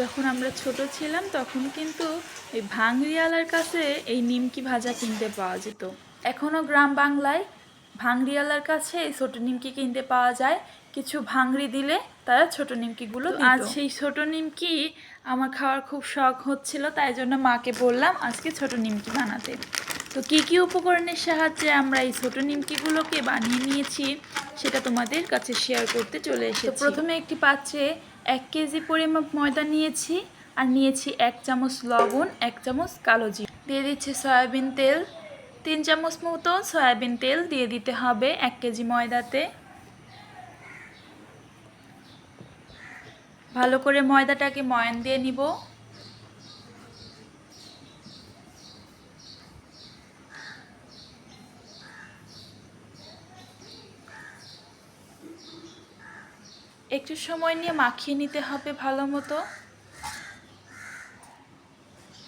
যখন আমরা ছোট ছিলাম তখন কিন্তু এই ভাংরিয়ালার কাছে এই নিমকি ভাজা কিনতে পাওয়া যেত। এখনও গ্রাম বাংলায় ভাংরিয়ালার কাছে এই ছোট নিমকি কিনতে পাওয়া যায়। কিছু ভাংরি দিলে তারা ছোট নিমকিগুলো দিত। আজ সেই ছোট নিমকি আমার খাওয়ার খুব শখ হচ্ছিল, তাই জন্য মাকে বললাম আজকে ছোট নিমকি বানাতে। তো কী কী উপকরণের সাহায্যে আমরা এই ছোট নিমকিগুলোকে বানিয়ে নিয়েছি সেটা তোমাদের কাছে শেয়ার করতে চলে এসেছি। প্রথমে একটি পাত্রে 1 কেজি পরিমাপ ময়দা নিয়েছি, আর নিয়েছি 1 চামচ লবণ, 1 চামচ কালো জিরা। দিয়ে দিচ্ছি সয়াবিন তেল, 3 চামচ মতো সয়াবিন তেল দিয়ে দিতে হবে 1 কেজি ময়দাতে। ভালো করে ময়দাটাকে ময়ান দিয়ে নিব। একটু সময় নিয়ে মাখিয়ে নিতে হবে ভালো মতো।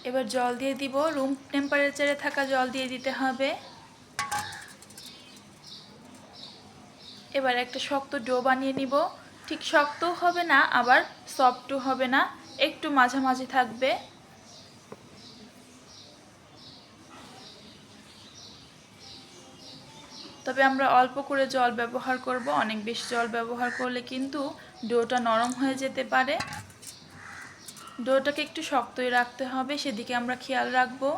এবার জল দিয়ে দিব, রুম টেম্পারেচারে থাকা জল দিয়ে দিতে হবে। এবার একটা শক্ত ডো বানিয়ে নিব। ঠিক শক্তও হবে না আবার সফটও হবে না, একটু মাঝামাঝি থাকবে। তবে আমরা অল্প করে জল ব্যবহার করব, অনেক বেশি জল ব্যবহার করলে কিন্তু ডোটা নরম হয়ে যেতে পারে। ডোটাকে একটু শক্তই রাখতে হবে, সেদিকে আমরা খেয়াল রাখবো।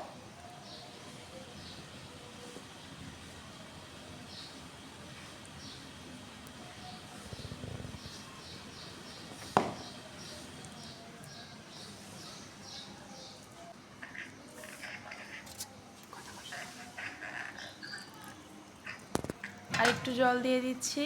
আর একটু জল দিয়ে দিচ্ছি।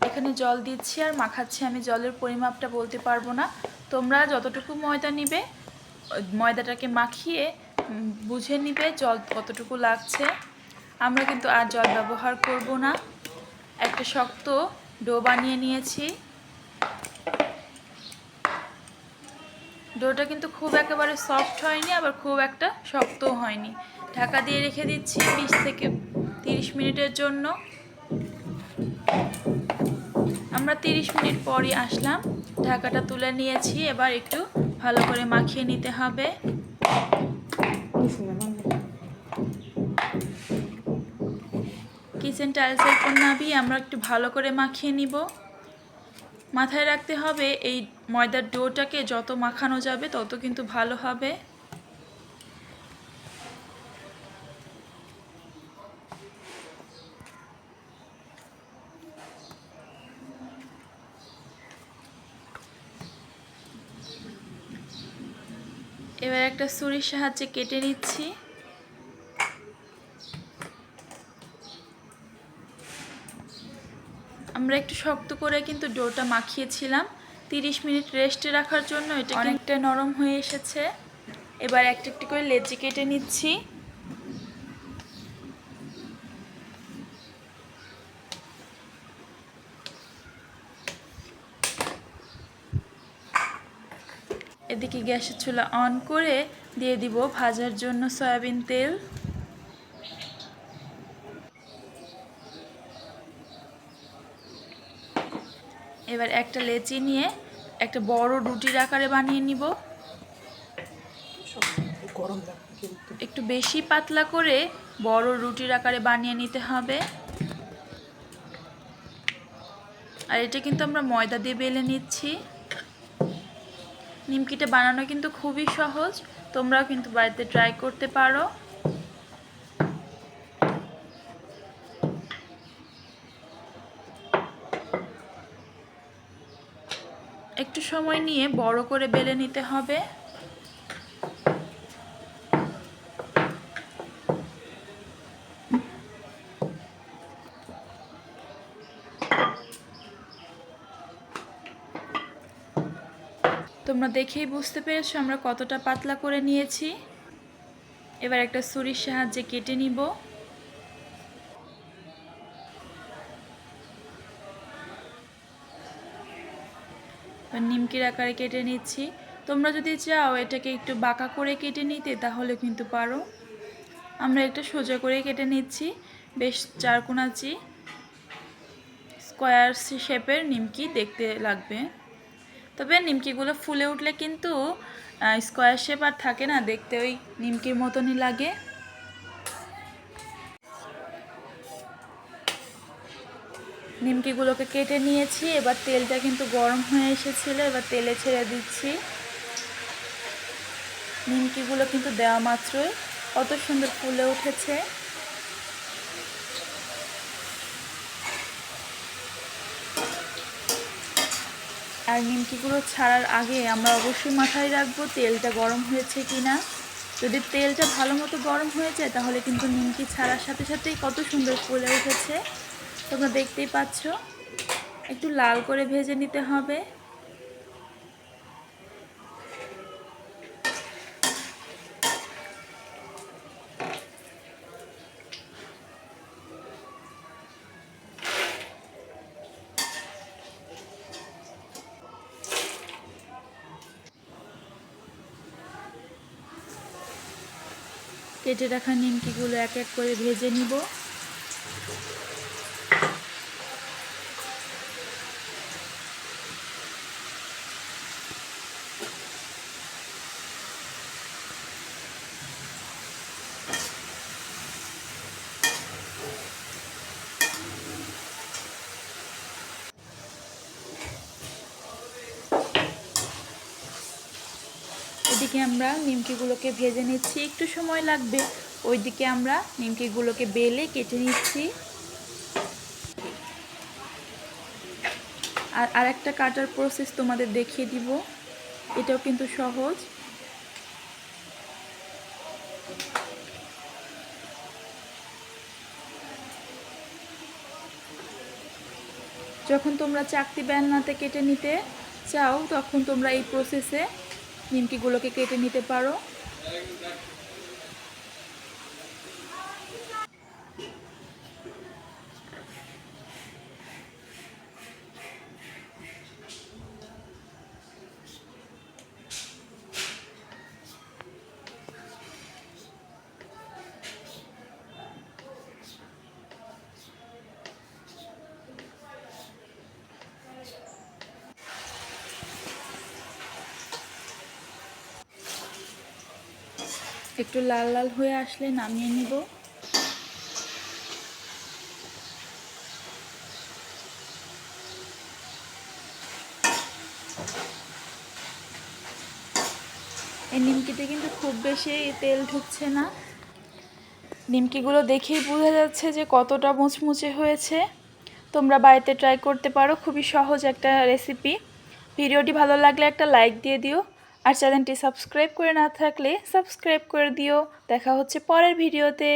এখানে জল দিচ্ছি আর মাখাচ্ছি, আমি জলের পরিমাপটা বলতে পারবো না। তোমরা যতটুকু ময়দা নিবে ময়দাটাকে মাখিয়ে বুঝে নিবে জল কতটুকু লাগছে। আমরা কিন্তু আর জল ব্যবহার করব না। একটা শক্ত ডো বানিয়ে নিয়েছি। ডোটা কিন্তু খুব একেবারে সফট হয়নি, আবার খুব একটা শক্তও হয়নি। ঢাকা দিয়ে রেখে দিচ্ছি 20 থেকে 30 মিনিটের জন্য। আমরা 30 মিনিট পরই আসলাম, ঢাকাটা তুলে নিয়েছি। এবার একটু ভালো করে মাখিয়ে নিতে হবে। কিচেন টাইলসের উপর নামিয়ে আমরা একটু ভালো করে মাখিয়ে নিব। মাথায় রাখতে হবে এই ময়দার ডোটাকে যত মাখানো যাবে তত কিন্তু ভালো হবে। এবার একটা ছুরির সাহায্যে কেটে নিচ্ছি। আমরা একটু শক্ত করে কিন্তু ডোটা মাখিয়েছিলাম 30 মিনিট রেস্টে রাখার জন্য। এটা অনেকটা নরম হয়ে এসেছে। এবার একটা একটু করে লেচি কেটে নিচ্ছি। এদিকে গ্যাসের চুলা অন করে দিয়ে দিব ভাজার জন্য সয়াবিন তেল। এবার একটা লেচি নিয়ে একটা বড় রুটির আকারে বানিয়ে নিব। একটু বেশি পাতলা করে বড় রুটির আকারে বানিয়ে নিতে হবে। আর এটা কিন্তু আমরা ময়দা দিয়ে বেলে নিচ্ছি। নিমকিটা বানানো কিন্তু খুবই সহজ, তোমরাও কিন্তু বাড়িতে ট্রাই করতে পারো। একটু সময় নিয়ে বড় করে বেলে নিতে হবে। তোমরা দেখেই বুঝতে পেরেছো আমরা কতটা পাতলা করে নিয়েছি। এবার একটা ছুরির সাহায্যে কেটে নিব। নিমকির আকারে কেটে নিচ্ছি। তোমরা যদি চাও এটাকে একটু বাঁকা করে কেটে নিতে তাহলে কিন্তু পারো। আমরা একটু সোজা করে কেটে নিচ্ছি, বেশ চারকোনাচি। স্কোয়ার শেপের নিমকি দেখতে লাগবে। তবে নিমকিগুলো ফুলে উঠলে কিন্তু স্কোয়ার শেপ আর থাকে না, দেখতে ওই নিমকির মতনই লাগে। নিমকিগুলোকে কেটে নিয়েছি, এবার তেলটা কিন্তু গরম হয়ে এসেছিল, এবার তেলে ছেড়ে দিচ্ছি। নিমকিগুলো কিন্তু দেওয়া মাত্রই কত সুন্দর ফুলে উঠেছে। আর নিমকিগুলো ছাড়ার আগে আমরা অবশ্যই মাথায় রাখবো তেলটা গরম হয়েছে কিনা। যদি তেলটা ভালো মতো গরম হয়ে যায় তাহলে কিন্তু নিমকি ছাড়ার সাথে সাথেই কত সুন্দর ফুলে উঠেছে, তোমরা দেখতেই পাচ্ছ। একটু লাল করে ভেজে নিতে হবে। কেটে রাখা নিমকিগুলো এক এক করে ভেজে নিব। এদিকে আমরা নিমকিগুলোকে ভেজে নিচ্ছি, একটু সময় লাগবে। ওইদিকে আমরা নিমকিগুলোকে বেলে কেটে নিচ্ছি। আর আরেকটা কাটার প্রসেস তোমাদের দেখিয়ে দিব, এটাও কিন্তু সহজ। যখন তোমরা চাকতি বেলনাতে কেটে নিতে চাও তখন তোমরা এই প্রসেসে নিমকিগুলোকে কেটে নিতে পারো। একটু লাল লাল হয়ে আসলে নামিয়ে নিব। এই নিমকিতে কিন্তু খুব বেশি তেল ঢুকছে না। নিমকিগুলো দেখেই বোঝা যাচ্ছে যে কতটা মুচমুচে হয়েছে। তোমরা বাড়িতে ট্রাই করতে পারো, খুবই সহজ একটা রেসিপি। ভিডিওটি ভালো লাগলে একটা লাইক দিয়ে দিও, আর চ্যানেলটি সাবস্ক্রাইব করে না থাকলে সাবস্ক্রাইব করে দিও। দেখা হচ্ছে পরের ভিডিওতে।